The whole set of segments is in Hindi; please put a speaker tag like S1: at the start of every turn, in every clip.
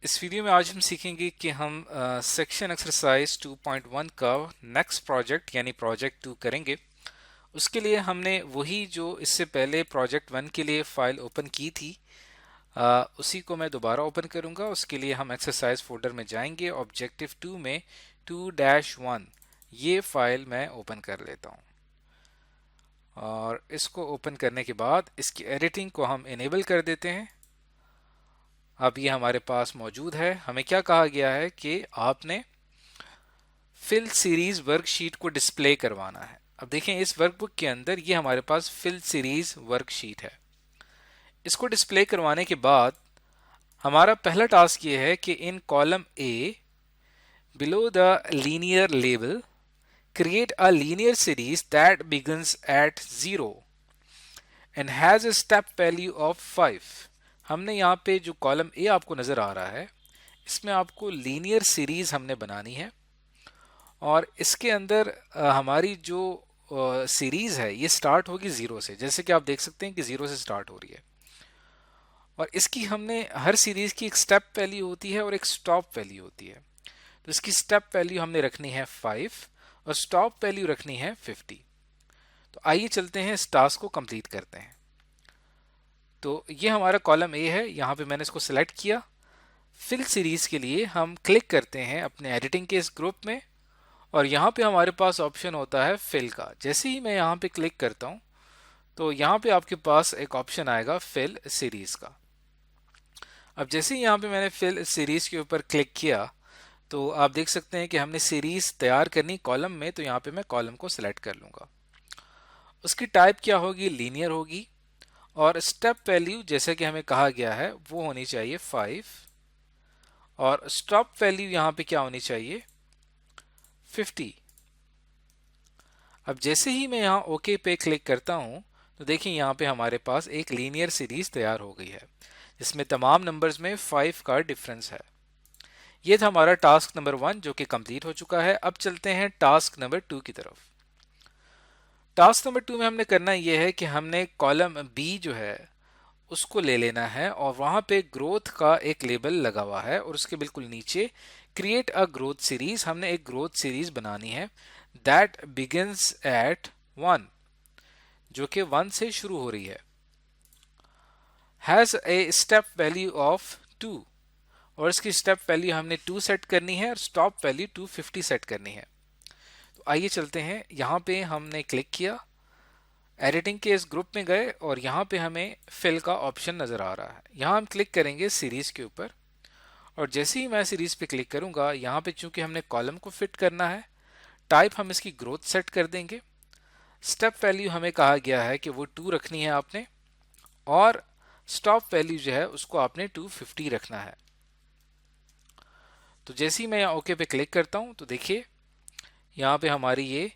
S1: इस वीडियो में आज हम सीखेंगे कि हम सेक्शन एक्सरसाइज 2.1 का नेक्स्ट प्रोजेक्ट यानी प्रोजेक्ट 2 करेंगे। उसके लिए हमने वही जो इससे पहले प्रोजेक्ट 1 के लिए फाइल ओपन की थी, उसी को मैं दोबारा ओपन करूंगा। उसके लिए हम एक्सरसाइज फोल्डर में जाएंगे। ऑब्जेक्टिव 2 में 2-1 ये फाइल मैं ओपन कर लेता हूं और इसको ओपन करने के बाद इसकी एडिटिंग को हम इनेबल कर देते हैं। अब ये हमारे पास मौजूद है। हमें क्या कहा गया है कि आपने फिल सीरीज वर्कशीट को डिस्प्ले करवाना है। अब देखें इस वर्कबुक के अंदर ये हमारे पास फिल सीरीज वर्कशीट है। इसको डिस्प्ले करवाने के बाद हमारा पहला टास्क ये है कि इन column A below the linear label create a linear series that begins at 0 and has a step value of 5। हमने यहाँ पे जो कॉलम ए आपको नजर आ रहा है, इसमें आपको लीनियर सीरीज हमने बनानी है और इसके अंदर हमारी जो सीरीज है ये स्टार्ट होगी 0 से। जैसे कि आप देख सकते हैं कि 0 से स्टार्ट हो रही है और इसकी हमने हर सीरीज की एक स्टेप वैल्यू होती है और एक स्टॉप वैल्यू होती है। तो इसकी स्टेप वैल्यू हमने रखनी है 5 और स्टॉप वैल्यू रखनी है 50। तो आइए चलते हैं इस टास्क को कंप्लीट करते हैं। तो ये हमारा कॉलम ए है, यहाँ पे मैंने इसको सिलेक्ट किया। फिल सीरीज के लिए हम क्लिक करते हैं अपने एडिटिंग के इस ग्रुप में और यहाँ पे हमारे पास ऑप्शन होता है फिल का। जैसे ही मैं यहाँ पे क्लिक करता हूँ तो यहाँ पे आपके पास एक ऑप्शन आएगा फिल सीरीज का। अब जैसे ही यहाँ पे मैंने फिल सीरीज के ऊपर क्लिक किया तो आप देख सकते हैं कि हमने सीरीज तैयार करनी कॉलम में। तो यहाँ पे मैं कॉलम को सिलेक्ट कर लूंगा। उसकी टाइप क्या होगी, लीनियर होगी और स्टेप वैल्यू जैसे कि हमें कहा गया है वो होनी चाहिए 5 और स्टॉप वैल्यू यहाँ पे क्या होनी चाहिए 50। अब जैसे ही मैं यहाँ ओके पे क्लिक करता हूँ तो देखिए यहाँ पे हमारे पास एक लीनियर सीरीज तैयार हो गई है जिसमें तमाम नंबर्स में 5 का डिफरेंस है। ये था हमारा टास्क नंबर 1 जो कि कंप्लीट हो चुका है। अब चलते हैं टास्क नंबर 2 की तरफ। टास्क नंबर 2 में हमने करना यह है कि हमने कॉलम बी जो है उसको ले लेना है और वहां पे ग्रोथ का एक लेबल लगा हुआ है और उसके बिल्कुल नीचे क्रिएट अ ग्रोथ सीरीज, हमने एक ग्रोथ सीरीज बनानी है दैट बिगिंस एट 1 जो कि 1 से शुरू हो रही है, has a step value of 2 और इसकी स्टेप वैल्यू हमने 2 सेट करनी है और स्टॉप वैल्यू 250 सेट करनी है। तो आइए चलते हैं। यहाँ पे हमने क्लिक किया, एडिटिंग के इस ग्रुप में गए और यहाँ पे हमें फिल का ऑप्शन नजर आ रहा है। यहाँ हम क्लिक करेंगे सीरीज के ऊपर और जैसे ही मैं सीरीज पे क्लिक करूंगा यहाँ पे चूंकि हमने कॉलम को फिट करना है, टाइप हम इसकी ग्रोथ सेट कर देंगे। स्टेप वैल्यू हमें कहा गया है कि वो 2 रखनी है आपने और स्टॉप वैल्यू जो है उसको आपने 250 रखना है। तो जैसे ही मैं यहाँ ओके पे क्लिक करता हूँ तो देखिए यहाँ पे हमारी ये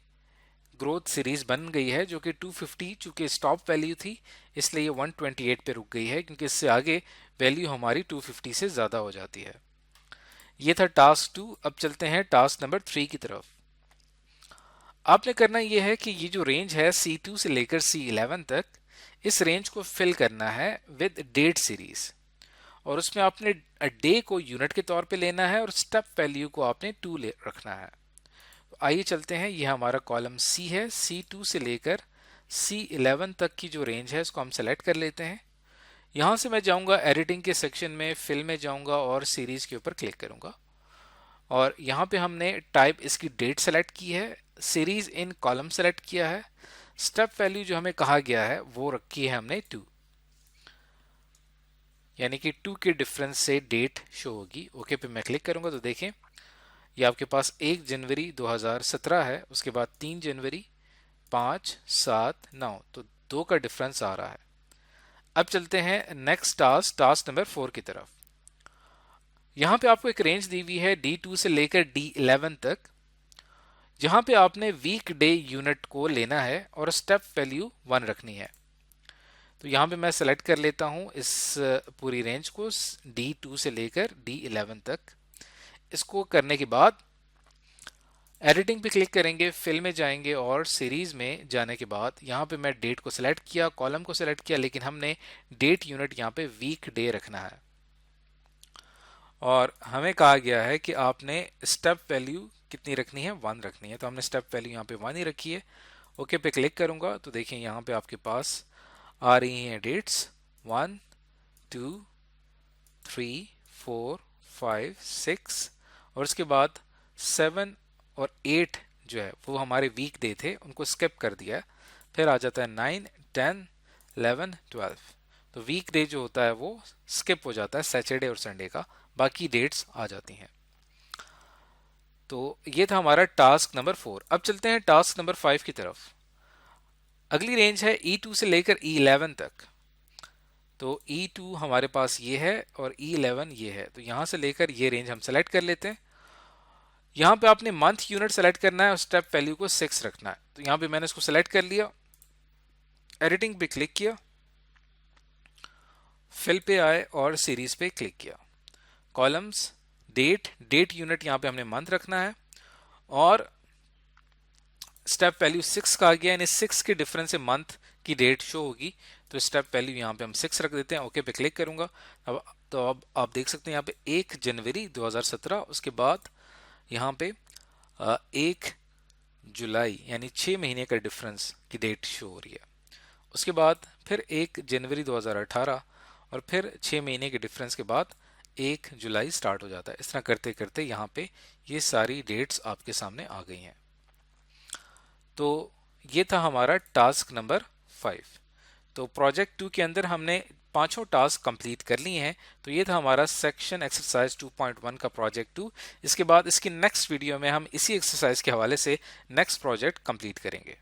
S1: ग्रोथ सीरीज बन गई है जो कि 250 चूंकि स्टॉप वैल्यू थी इसलिए ये 128 पे रुक गई है, क्योंकि इससे आगे वैल्यू हमारी 250 से ज्यादा हो जाती है। ये था टास्क 2। अब चलते हैं टास्क नंबर 3 की तरफ। आपने करना यह है कि ये जो रेंज है C2 से लेकर C11 तक, इस रेंज को फिल करना है विद डेट सीरीज और उसमें आपने डे को यूनिट के तौर पे लेना है और स्टेप वैल्यू को आपने 2 रखना है। तो आइए चलते हैं। यह हमारा कॉलम C है, C2 से लेकर C11 तक की जो रेंज है इसको हम सेलेक्ट कर लेते हैं। यहां से मैं जाऊंगा एडिटिंग के सेक्शन में, फिल में जाऊंगा और सीरीज के ऊपर क्लिक करूंगा और यहाँ पे हमने टाइप इसकी डेट सेलेक्ट की है, सीरीज इन कॉलम सेलेक्ट किया है, स्टेप वैल्यू जो हमें कहा गया है वो रखी है हमने 2, यानी कि 2 के डिफरेंस से डेट शो होगी। ओके पे मैं क्लिक करूंगा तो देखें ये आपके पास 1 जनवरी 2017 है, उसके बाद 3 जनवरी, 5, 7, 9, तो 2 का डिफरेंस आ रहा है। अब चलते हैं नेक्स्ट टास्क, टास्क नंबर 4 की तरफ। यहां पे आपको एक रेंज दी हुई है D2 से लेकर D11 तक, जहां पे आपने वीक डे यूनिट को लेना है और स्टेप वैल्यू 1 रखनी है। तो यहाँ पे मैं सेलेक्ट कर लेता हूँ इस पूरी रेंज को D2 से लेकर D11 तक। इसको करने के बाद एडिटिंग पे क्लिक करेंगे, फिल में जाएंगे और सीरीज में जाने के बाद यहाँ पे मैं डेट को सिलेक्ट किया, कॉलम को सिलेक्ट किया, लेकिन हमने डेट यूनिट यहाँ पे वीक डे रखना है और हमें कहा गया है कि आपने स्टेप वैल्यू कितनी रखनी है, 1 रखनी है। तो हमने स्टेप वैल्यू यहाँ पे 1 ही रखी है। ओके पे क्लिक करूंगा तो देखिए यहाँ पे आपके पास आ रही हैं डेट्स 1 2 3 4 5 6 और उसके बाद 7 और 8 जो है वो हमारे वीक डे थे, उनको स्किप कर दिया है। फिर आ जाता है 9 10 11 12। तो वीक डे जो होता है वो स्किप हो जाता है सैटरडे और संडे का, बाकी डेट्स आ जाती हैं। तो ये था हमारा टास्क नंबर 4। अब चलते हैं टास्क नंबर 5 की तरफ। अगली रेंज है E2 से लेकर E11 तक। तो E2 हमारे पास ये है और E11 ये है। तो यहां से लेकर ये रेंज हम सेलेक्ट कर लेते हैं। यहाँ पे आपने मंथ यूनिट सेलेक्ट करना है और स्टेप वैल्यू को 6 रखना है। तो यहाँ पे मैंने इसको सेलेक्ट कर लिया, एडिटिंग पे क्लिक किया, फिल पे आए और सीरीज पे क्लिक किया। कॉलम्स डेट यूनिट यहाँ पे हमने मंथ रखना है और स्टेप वैल्यू 6 का आ गया, यानी 6 के डिफरेंस से मंथ की डेट शो होगी। तो स्टेप वैल्यू यहाँ पे हम 6 रख देते हैं। ओके पे क्लिक करूंगा। अब आप देख सकते हैं यहाँ पे 1 जनवरी 2017, उसके बाद यहाँ पे 1 जुलाई यानी 6 महीने का डिफरेंस की डेट शो हो रही है। उसके बाद फिर 1 जनवरी 2018 और फिर 6 महीने के डिफरेंस के बाद 1 जुलाई स्टार्ट हो जाता है। इस तरह करते करते यहाँ पे ये सारी डेट्स आपके सामने आ गई हैं। तो ये था हमारा टास्क नंबर 5। तो प्रोजेक्ट 2 के अंदर हमने पांचों टास्क कंप्लीट कर लिए हैं। तो ये था हमारा सेक्शन एक्सरसाइज 2.1 का प्रोजेक्ट 2। इसके बाद इसकी नेक्स्ट वीडियो में हम इसी एक्सरसाइज के हवाले से नेक्स्ट प्रोजेक्ट कंप्लीट करेंगे।